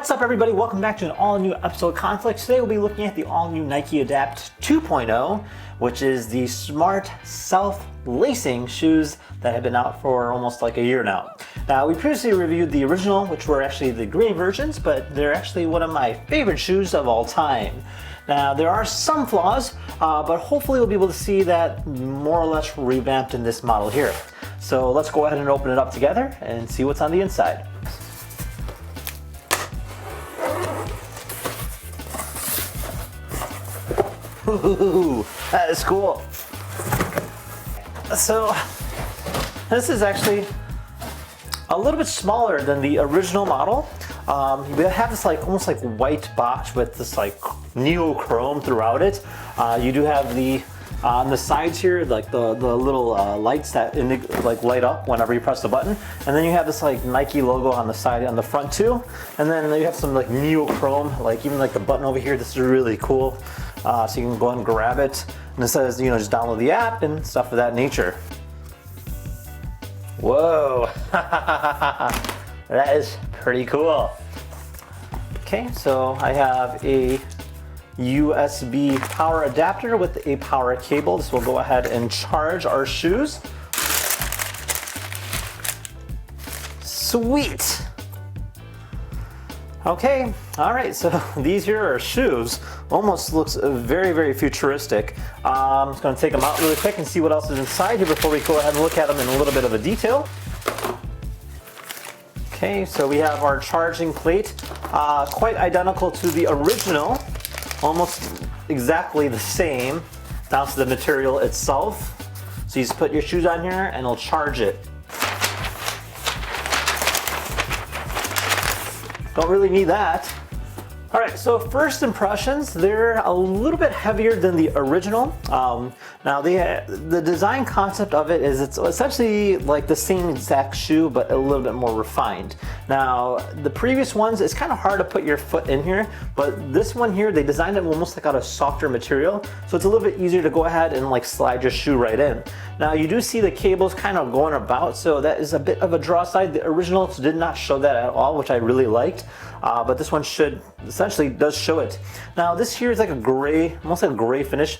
What's up, everybody? Welcome back to an all-new episode of Conflicts. Today we'll be looking at the all-new Nike Adapt 2.0, which is the smart self-lacing shoes that have been out for almost like a year now. Now, we previously reviewed the original, which were actually the green versions, but they're actually one of my favorite shoes of all time. Now, there are some flaws, but hopefully we'll be able to see that more or less revamped in this model here. So let's go ahead and open it up together and see what's on the inside. Ooh, that is cool. So this is actually a little bit smaller than the original model. We have this almost like white box with this like neochrome throughout it. You do have the on the sides here, like the little lights that light up whenever you press the button, and then you have this like Nike logo on the side, on the front too, and then you have some like neochrome, like even like the button over here. This is really cool, so you can go and grab it, and it says just download the app and stuff of that nature. Whoa, that is pretty cool. Okay, so I have a USB power adapter with a power cable. This will go ahead and charge our shoes. Sweet. Okay, all right, so these here are shoes. Almost looks very, very futuristic. I'm just gonna take them out really quick and see what else is inside here before we go ahead and look at them in a little bit of a detail. Okay, so we have our charging plate, quite identical to the original. Almost exactly the same, down to the material itself. So you just put your shoes on here and it'll charge it. Don't really need that. All right, so first impressions, they're a little bit heavier than the original. Now the design concept of it is it's essentially like the same exact shoe, but a little bit more refined. Now, the previous ones, it's kind of hard to put your foot in here, but this one here, they designed it almost like out of softer material, so it's a little bit easier to go ahead and like slide your shoe right in. Now, you do see the cables kind of going about, so that is a bit of a draw side. The original did not show that at all, which I really liked, but this one essentially does show it. Now, this here is like a gray, almost like a gray finish.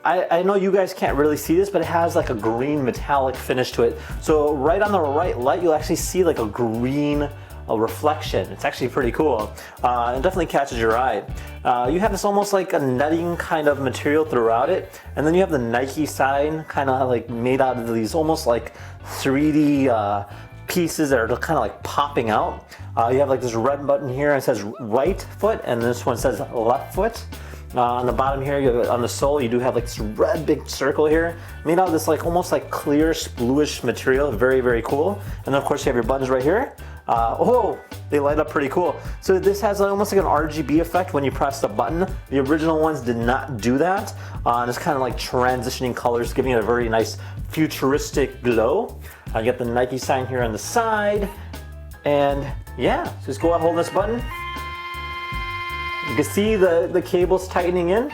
I know you guys can't really see this, but it has like a green metallic finish to it. So right on the right light, you'll actually see like a green reflection. It's actually pretty cool. It definitely catches your eye. You have this almost like a netting kind of material throughout it, and then you have the Nike sign kind of like made out of these almost like 3D pieces that are kind of like popping out. You have like this red button here, and it says right foot, and this one says left foot. On the bottom here, on the sole, you do have like this red big circle here, made out of this like almost like clear, bluish material. Very, very cool. And then of course you have your buttons right here. Oh, they light up pretty cool. So this has almost like an RGB effect when you press the button. The original ones did not do that. And it's kind of like transitioning colors, giving it a very nice futuristic glow. You get the Nike sign here on the side. And yeah, so just go ahead and hold this button. You can see the cables tightening in.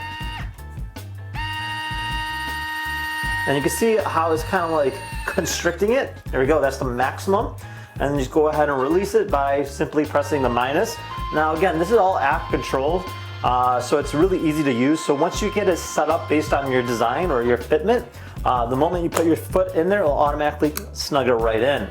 And you can see how it's kind of like constricting it. There we go, that's the maximum. And then just go ahead and release it by simply pressing the minus. Now again, this is all app controlled, so it's really easy to use. So once you get it set up based on your design or your fitment, the moment you put your foot in there, it'll automatically snug it right in.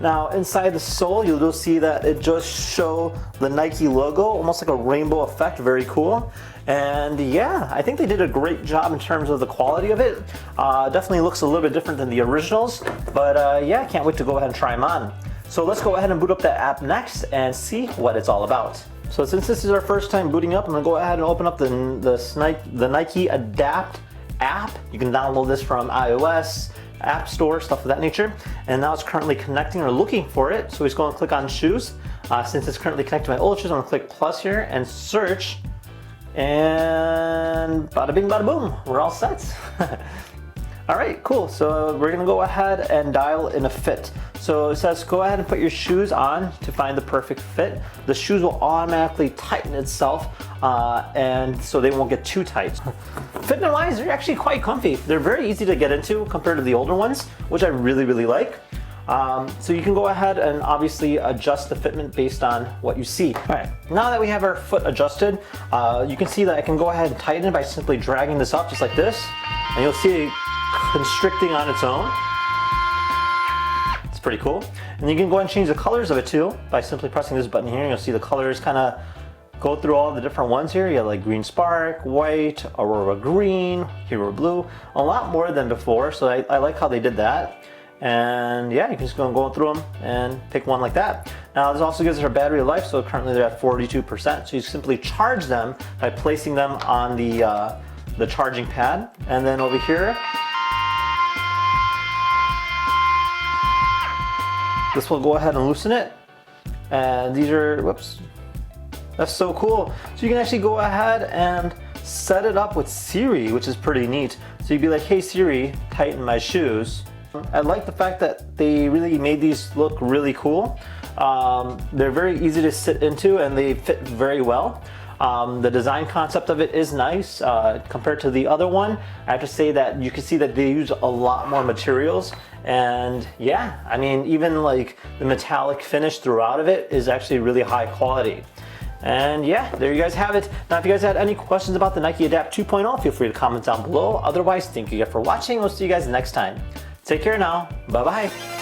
Now inside the sole, you'll see that it just show the Nike logo, almost like a rainbow effect, very cool. And yeah, I think they did a great job in terms of the quality of it. Definitely looks a little bit different than the originals, but yeah, can't wait to go ahead and try them on. So let's go ahead and boot up that app next and see what it's all about. So since this is our first time booting up, I'm gonna go ahead and open up the Nike Adapt app. You can download this from iOS, App Store, stuff of that nature. And now it's currently connecting or looking for it. So we're just going to click on shoes. Since it's currently connected to my old shoes, I'm going to click plus here and search. And bada bing, bada boom, we're all set. All right, cool. So we're gonna go ahead and dial in a fit. So it says go ahead and put your shoes on to find the perfect fit. The shoes will automatically tighten itself, and so they won't get too tight. Fitment wise, they're actually quite comfy. They're very easy to get into compared to the older ones, which I really, really like. So you can go ahead and obviously adjust the fitment based on what you see. All right, now that we have our foot adjusted, you can see that I can go ahead and tighten it by simply dragging this up just like this, and you'll see it constricting on its own. It's pretty cool. And you can go ahead and change the colors of it too by simply pressing this button here, and you'll see the colors kind of go through all the different ones here. You have like green spark, white, aurora green, hero blue, a lot more than before. So I like how they did that. And yeah, you can just go through them and pick one like that. Now this also gives us our battery life, so currently they're at 42%. So you simply charge them by placing them on the charging pad. And then over here, this will go ahead and loosen it. And these are, whoops, that's so cool. So you can actually go ahead and set it up with Siri, which is pretty neat. So you'd be like, hey Siri, tighten my shoes. I like the fact that they really made these look really cool. They're very easy to sit into and they fit very well. The design concept of it is nice compared to the other one. I have to say that you can see that they use a lot more materials, and yeah, I mean, even like the metallic finish throughout of it is actually really high quality. And yeah, there you guys have it. Now if you guys had any questions about the Nike Adapt 2.0, feel free to comment down below. Otherwise, thank you guys for watching. We'll see you guys next time. Take care now. Bye bye.